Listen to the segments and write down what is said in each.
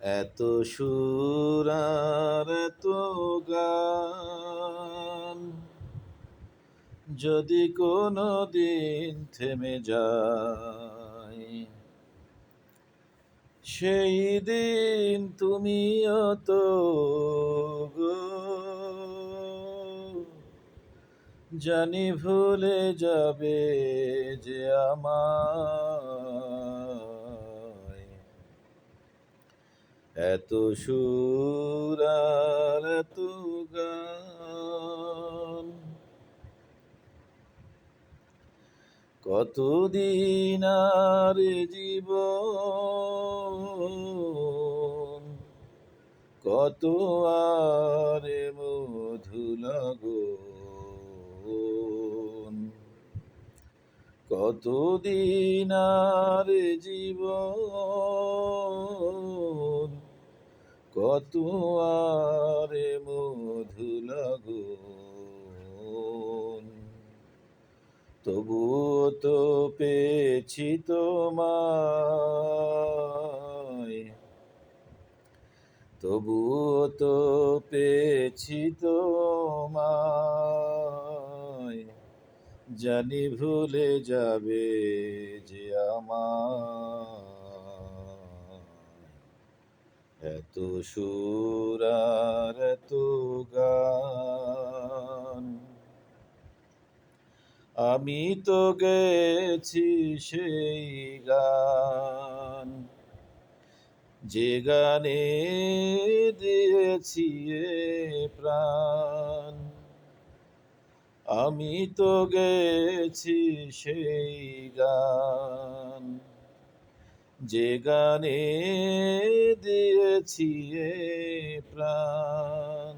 এত সুর আর এত গান যদি কোনো দিন থেমে যায়, সেই দিন তুমিও তো গো জানি ভুলে যাবে যে আমায়। এত সুর আর এত গান কতদিন আর জীবন, কত আর মধু লগন, কতদিন আর জীবন, কত আর মধু লগন। তবুও তো পেয়েছি তোমায়, তবুও তো পেয়েছি তোমায়, জানি ভুলে যাবে যে আমায়। এত সুর আর এত গান আমি তো গেছি সেই গান, যে গানে দিয়েছি এ প্রাণ। আমি তো গেছি সেই গান, যে গানে দিয়েছি এ প্রাণ।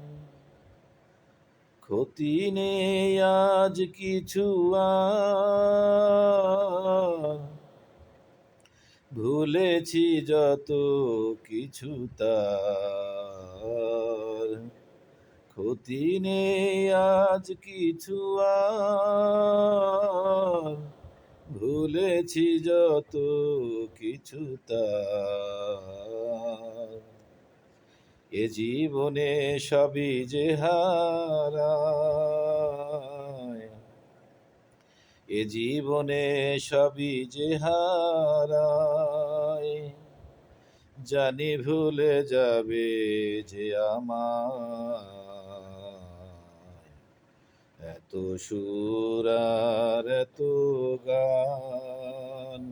ক্ষতি নেই আজ কিছু আর, ভুলেছি যত কিছু তার। ক্ষতি নেই আজ কিছু আর, ভুলেছি যত কিছু তার। এ জীবনে সবই যে হারায়, এ জীবনে সবই যে হারায়, জানি ভুলে যাবে যে আমায়। এত সুর আর এত গান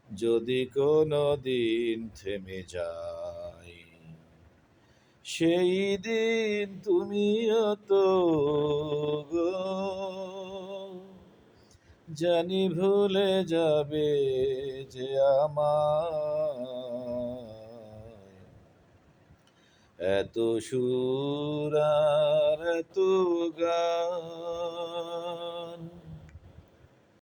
যদি কোনো দিন থেমে যায়, সেই দিন তুমিও তো গো জানি ভুলে যাবে যে আমায়। এত সুর আর এত গান।